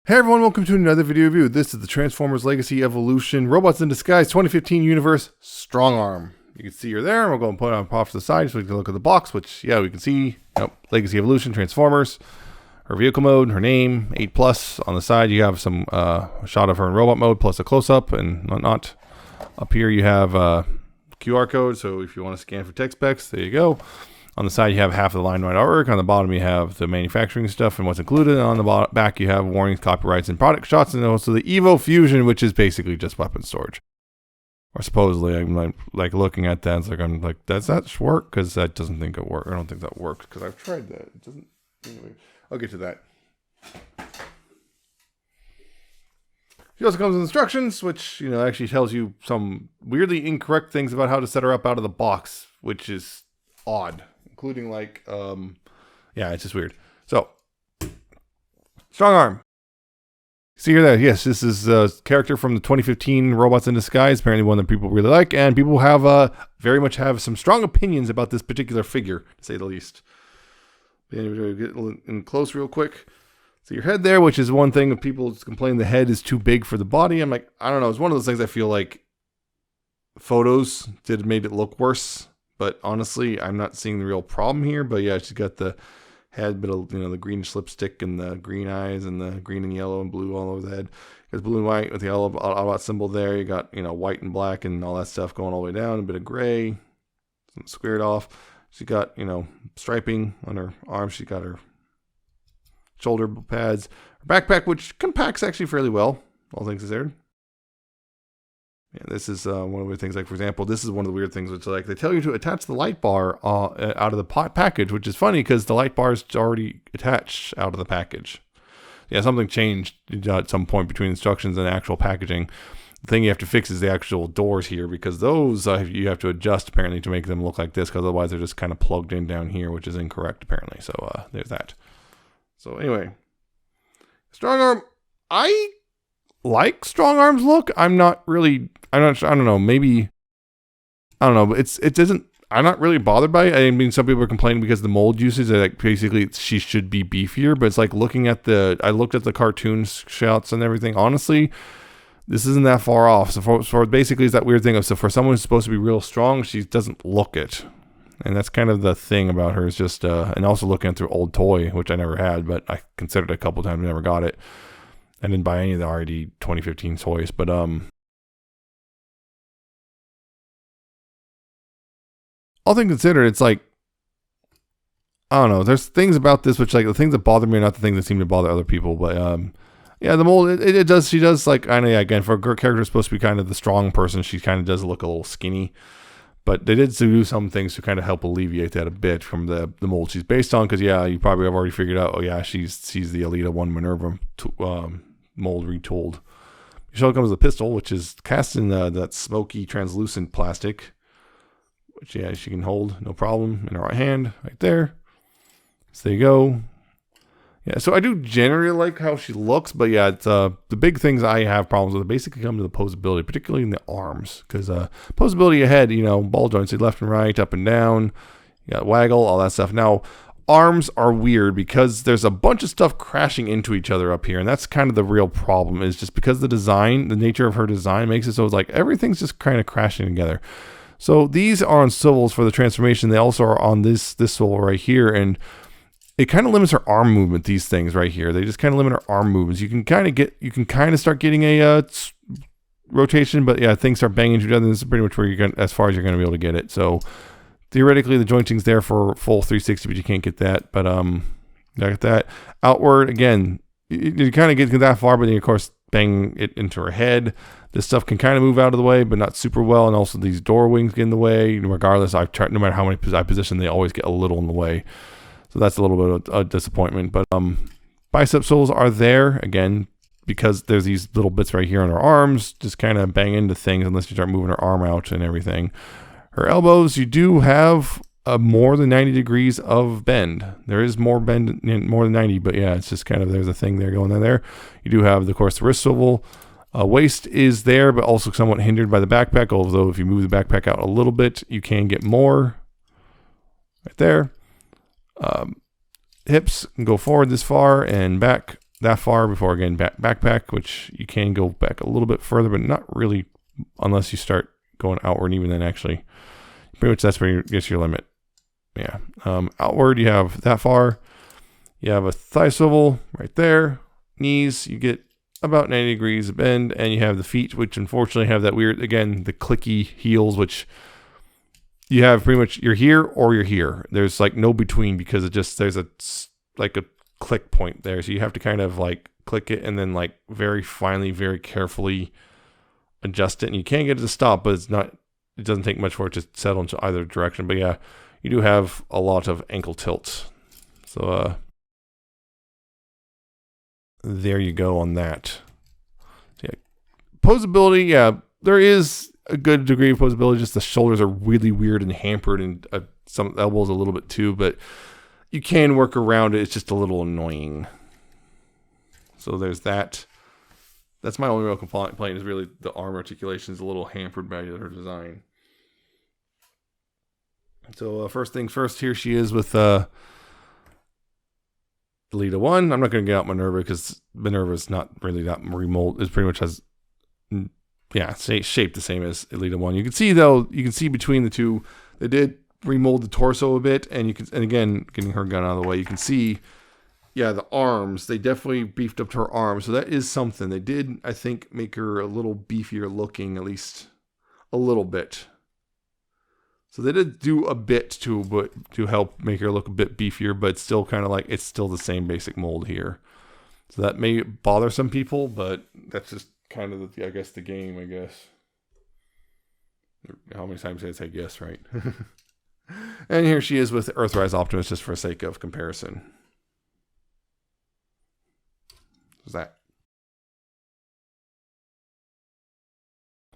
Hey everyone, welcome to another video review. This is the Transformers Legacy Evolution Robots in Disguise 2015 Universe Strongarm. You can see you're there. We'll go and put it off to the side so we can look at the box, which, yeah, we can see, Legacy Evolution, Transformers, her vehicle mode, her name, 8+. On the side, you have some shot of her in robot mode, plus a close-up and whatnot. Up here, you have QR code, so if you want to scan for tech specs, there you go. On the side, you have half of the line right artwork. On the bottom, you have the manufacturing stuff and what's included. And on the back, you have warnings, copyrights, and product shots, and also the Evo Fusion, which is basically just weapon storage. Or supposedly, I'm like looking at that, I'm like, does that work? Because that doesn't think it works. I don't think that works because I've tried that. It doesn't. Anyway, I'll get to that. She also comes with instructions, which actually tells you some weirdly incorrect things about how to set her up out of the box, which is odd. Including yeah, it's just weird. So, Strongarm. See her there. Yes, this is a character from the 2015 Robots in Disguise. Apparently one that people really like. And people have very much have some strong opinions about this particular figure, to say the least. Anyway, get in close real quick. See your head there, which is one thing that people complain the head is too big for the body. I'm like, I don't know. It's one of those things I feel like photos made it look worse. But honestly, I'm not seeing the real problem here. But yeah, she's got the head, bit of the greenish lipstick and the green eyes and the green and yellow and blue all over the head. There's blue and white with the yellow Autobot symbol there. You got white and black and all that stuff going all the way down. A bit of gray, some squared off. She got striping on her arms. She got her shoulder pads, her backpack, which compacts actually fairly well, all things considered. Yeah, this is one of the things, like, for example, this is one of the weird things, which like they tell you to attach the light bar out of the package, which is funny because the light bar is already attached out of the package. Yeah, something changed at some point between instructions and actual packaging. The thing you have to fix is the actual doors here, because those you have to adjust apparently to make them look like this, because otherwise they're just kind of plugged in down here, which is incorrect apparently. So there's that. So anyway, Strongarm, I like Strongarm's look. I don't know, maybe, I don't know, but it doesn't, I'm not really bothered by it. I mean, some people are complaining because the mold usage, like, basically she should be beefier, but it's like I looked at the cartoon shots and everything. Honestly, this isn't that far off. So for basically it's that weird thing of, so for someone who's supposed to be real strong, she doesn't look it. And that's kind of the thing about her, is just, and also looking through old toy, which I never had, but I considered it a couple times, never got it. I didn't buy any of the already 2015 toys, but all things considered, it's like, I don't know, there's things about this which, like, the things that bother me are not the things that seem to bother other people, but yeah, the mold, she does, like, I know, yeah, again, for a character who's supposed to be kind of the strong person, she kind of does look a little skinny, but they did do some things to kind of help alleviate that a bit from the mold she's based on, because, yeah, you probably have already figured out, oh yeah, she's the Elita 1 Minerva mold retooled. She also comes with a pistol, which is cast in that smoky, translucent plastic, which, yeah, she can hold no problem in her right hand, right there. So there you go. Yeah, so I do generally like how she looks, but yeah, it's the big things I have problems with basically come to the posability, particularly in the arms, because posability ahead, ball joints, left and right, up and down, you got waggle, all that stuff. Now, arms are weird because there's a bunch of stuff crashing into each other up here, and that's kind of the real problem, is just because the nature of her design makes it so it's like everything's just kind of crashing together. So these are on swivels for the transformation. They also are on this swivel right here, and it kind of limits her arm movement, these things right here. They just kind of limit her arm movements. You can kind of start getting a rotation, but yeah, things start banging into each other. This is pretty much where you're going, as far as you're going to be able to get it. So theoretically, the jointing's there for full 360, but you can't get that. But like that outward, again, you kind of get that far, but then of course bang it into her head. This stuff can kind of move out of the way, but not super well. And also these door wings get in the way. Regardless, I've tried, no matter how many I position, they always get a little in the way. So that's a little bit of a disappointment. But bicep swivels are there again because there's these little bits right here on her arms, just kind of bang into things unless you start moving her arm out and everything. Her elbows, you do have more than 90 degrees of bend. There is more bend, more than 90, but yeah, it's just kind of, there's a thing there going on there. You do have, of course, the wrist swivel. Waist is there, but also somewhat hindered by the backpack, although if you move the backpack out a little bit, you can get more. Right there. Hips can go forward this far and back that far before again backpack, which you can go back a little bit further, but not really unless you start going outward. Even then, actually, pretty much that's where you get your limit. Yeah, outward you have that far. You have a thigh swivel right there. Knees, you get about 90 degrees of bend, and you have the feet, which unfortunately have that weird, again, the clicky heels, which you have pretty much, you're here or you're here. There's like no between, because it just, there's like a click point there. So you have to kind of like click it and then like very finely, very carefully adjust it. And you can get it to stop, but it doesn't take much for it to settle into either direction. But yeah, you do have a lot of ankle tilt. So, there you go on that. So yeah, poseability, yeah, there is a good degree of poseability. Just the shoulders are really weird and hampered, and some elbows a little bit too, but you can work around it. It's just a little annoying. So there's that. That's my only real complaint is really the arm articulation is a little hampered by her design. So first things first, here she is with Elita 1. I'm not going to get out Minerva because Minerva is not really that remold. It pretty much has, yeah, shape the same as Elita 1. You can see though, between the two, they did remold the torso a bit, and again, getting her gun out of the way, you can see, yeah, the arms, they definitely beefed up her arms. So that is something. They did, I think, make her a little beefier looking, at least a little bit. So they did do a bit to help make her look a bit beefier, but still kind of like, it's still the same basic mold here. So that may bother some people, but that's just kind of, I guess, the game, I guess. How many times did I say yes, right? And here she is with Earthrise Optimus, just for the sake of comparison. What's that?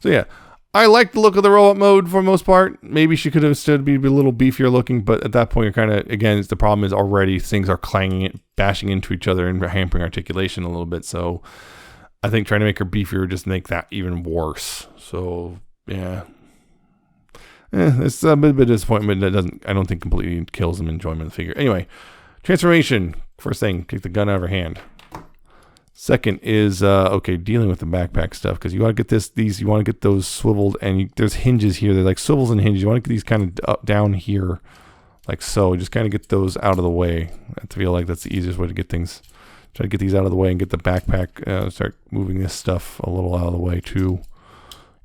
So yeah. I like the look of the robot mode for the most part. Maybe she could have stood be a little beefier looking, but at that point, you're kind of, again, the problem is already things are clanging, bashing into each other and hampering articulation a little bit. So I think trying to make her beefier would just make that even worse. So yeah, it's a bit of disappointment. That I don't think completely kills some enjoyment of the figure. Anyway, transformation. First thing, take the gun out of her hand. Second is, okay, dealing with the backpack stuff, because you want to get you want to get those swiveled, and there's hinges here. They're like swivels and hinges. You want to get these kind of up, down here, like so. Just kind of get those out of the way. I feel like that's the easiest way to get things. Try to get these out of the way and get the backpack, start moving this stuff a little out of the way too.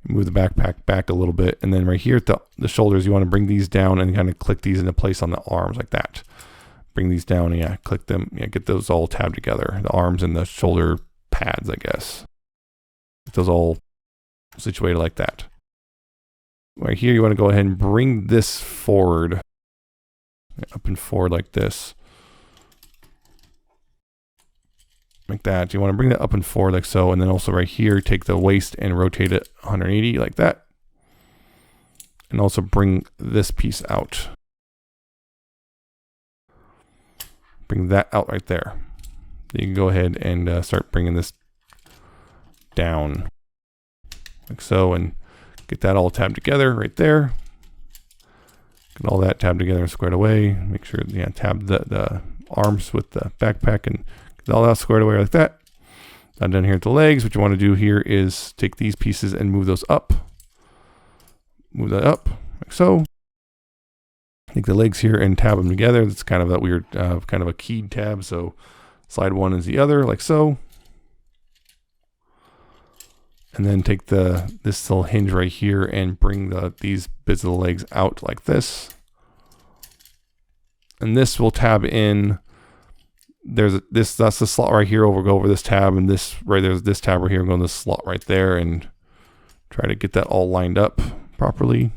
Move the backpack back a little bit. And then right here at the shoulders, you want to bring these down and kind of click these into place on the arms like that. Bring these down, yeah, click them, yeah, get those all tabbed together, the arms and the shoulder pads, I guess. Get those all situated like that. Right here, you want to go ahead and bring this forward, up and forward like this. Like that. You want to bring that up and forward like so, and then also right here, take the waist and rotate it 180 like that. And also bring this piece out. Bring that out right there. You can go ahead and start bringing this down like so, and get that all tabbed together right there. Get all that tabbed together and squared away. Make sure, yeah, tab the arms with the backpack and get all that squared away like that. Now down here at the legs, what you want to do here is take these pieces and move those up. Move that up like so. Take the legs here and tab them together. It's kind of that weird, kind of a keyed tab. So slide one is the other, like so. And then take this little hinge right here and bring these bits of the legs out like this. And this will tab in. That's the slot right here. Go over this tab, and there's this tab right here. Go in this slot right there and try to get that all lined up properly.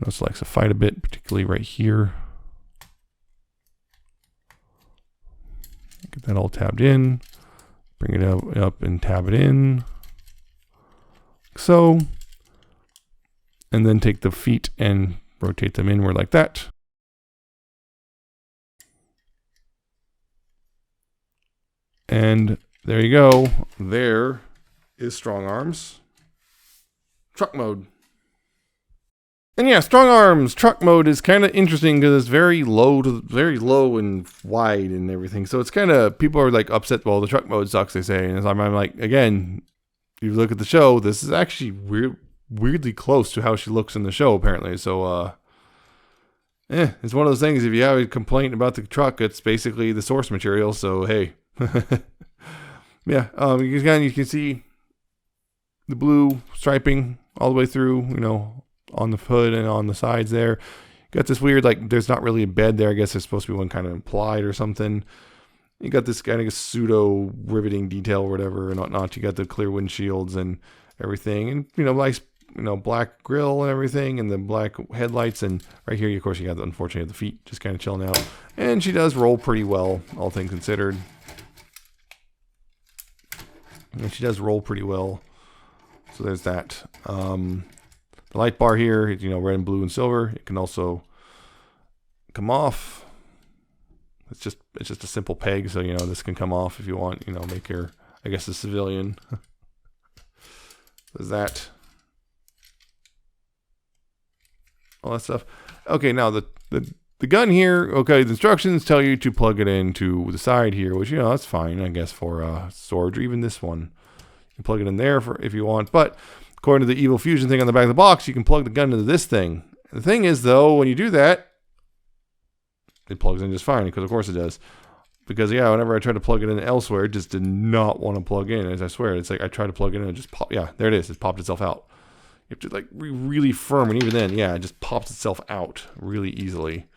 Let's select a bit, particularly right here. Get that all tabbed in. Bring it up and tab it in. Like so. And then take the feet and rotate them inward like that. And there you go. There is Strongarm's truck mode. And yeah, Strong Arms truck mode is kind of interesting because it's very low and wide and everything. So it's kind of, people are like upset. Well, the truck mode sucks, they say. And I'm like, again, you look at the show, this is actually weirdly close to how she looks in the show, apparently. So, it's one of those things. If you have a complaint about the truck, it's basically the source material. So hey, yeah. You can see the blue striping all the way through. On the hood and on the sides there. Got this weird, like, there's not really a bed there. I guess there's supposed to be one kind of implied or something. You got this kind of pseudo riveting detail or whatever and whatnot. You got the clear windshields and everything, and nice, black grill and everything, and the black headlights. And right here, of course, you got unfortunately the feet just kind of chilling out. And she does roll pretty well, all things considered. And she does roll pretty well. So there's that. The light bar here, red and blue and silver. It can also come off. It's just a simple peg, so this can come off if you want. Make her, I guess, a civilian. There's that. All that stuff. Okay, now the gun here. Okay, the instructions tell you to plug it into the side here, which that's fine, I guess, for storage, or even this one. You can plug it in there for if you want, but according to the Evil Fusion thing on the back of the box, you can plug the gun into this thing. The thing is, though, when you do that, it plugs in just fine, because of course it does. Because, yeah, whenever I tried to plug it in elsewhere, it just did not want to plug in. As I swear, it's like I tried to plug it in and it just popped. Yeah, there it is. It popped itself out. You have to, like, be really firm, and even then, yeah, it just pops itself out really easily.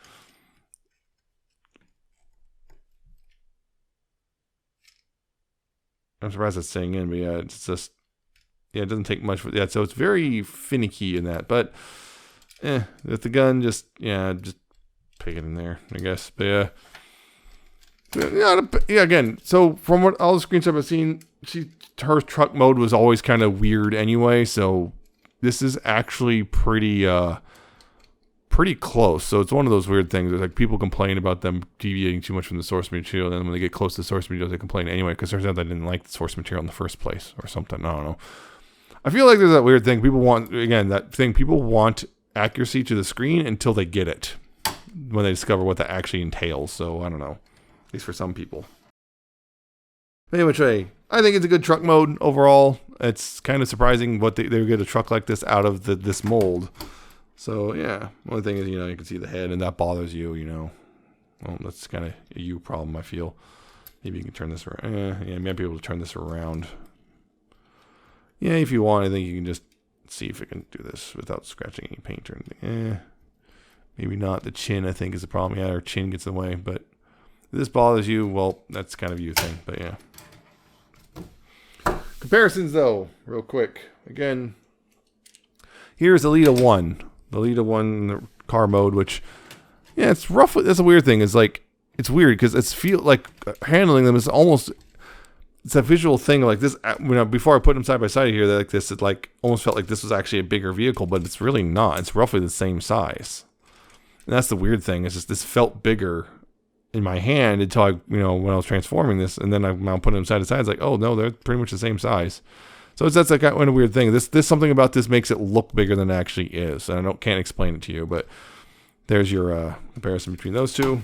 I'm surprised it's staying in, but yeah, it's just... Yeah, it doesn't take much for that, so it's very finicky in that. But, with the gun, just pick it in there, I guess. But yeah, again. So from what all the screenshots I've seen, her truck mode was always kind of weird anyway. So this is actually pretty close. So it's one of those weird things. There's like people complain about them deviating too much from the source material, and then when they get close to the source material, they complain anyway because turns out they didn't like the source material in the first place or something. I don't know. I feel like there's that weird thing. People want accuracy to the screen until they get it, when they discover what that actually entails. So I don't know, at least for some people. Anyway, I think it's a good truck mode overall. It's kind of surprising what they would get a truck like this out of this mold. So yeah, only thing is you can see the head and that bothers you. Well, that's kind of a you problem, I feel. Maybe you can turn this around. Yeah, you might be able to turn this around. Yeah, if you want, I think you can just see if it can do this without scratching any paint or anything. Maybe not. The chin, I think, is the problem. Yeah, her chin gets in the way. But if this bothers you, well, that's kind of you thing. But yeah. Comparisons, though, real quick. Again, here's Alita 1. The Alita 1 car mode, which, yeah, it's roughly, that's a weird thing. It's like, it's weird because it's feel like handling them is almost... It's a visual thing like this. Before I put them side by side here, like this, it like almost felt like this was actually a bigger vehicle, but it's really not. It's roughly the same size. And that's the weird thing. It's just this felt bigger in my hand until I, when I was transforming this, and then I'm now putting them side to side. It's like, oh no, they're pretty much the same size. So that's like kind of a weird thing. This something about this makes it look bigger than it actually is, and I can't explain it to you. But there's your comparison between those two.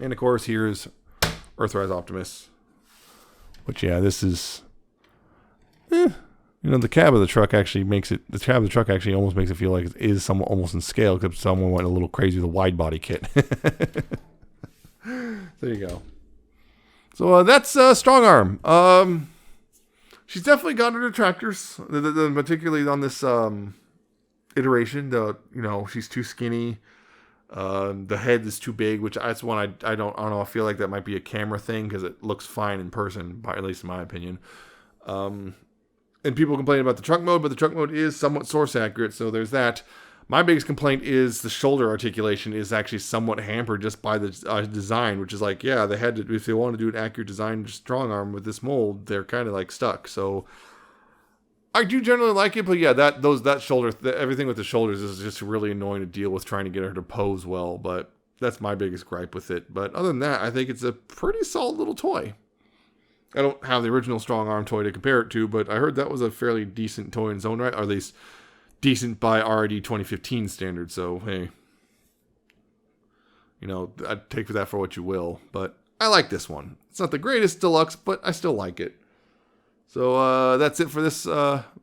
And of course, here's Earthrise Optimus, which this is, the cab of the truck actually makes it. The cab of the truck actually almost makes it feel like it is somewhat almost in scale because someone went a little crazy with a wide body kit. There you go. So that's Strongarm. She's definitely got her detractors, particularly on this iteration. She's too skinny. The head is too big, which that's one I don't know. I feel like that might be a camera thing because it looks fine in person, at least in my opinion. And people complain about the truck mode, but the truck mode is somewhat source accurate, so there's that. My biggest complaint is the shoulder articulation is actually somewhat hampered just by the design, which is like, yeah, they had to, if they want to do an accurate design Strongarm with this mold, they're kind of like stuck. So I do generally like it, but yeah, that shoulder, everything with the shoulders is just really annoying to deal with trying to get her to pose well. But that's my biggest gripe with it. But other than that, I think it's a pretty solid little toy. I don't have the original Strongarm toy to compare it to, but I heard that was a fairly decent toy in its own right, or at least decent by RID 2015 standards. So, hey, you know, I'd take that for what you will. But I like this one. It's not the greatest deluxe, but I still like it. So that's it for this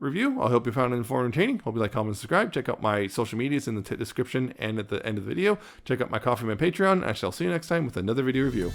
review. I hope you found it informative and entertaining. Hope you like, comment, and subscribe. Check out my social medias in the description and at the end of the video. Check out my Coffee Man Patreon. I shall see you next time with another video review.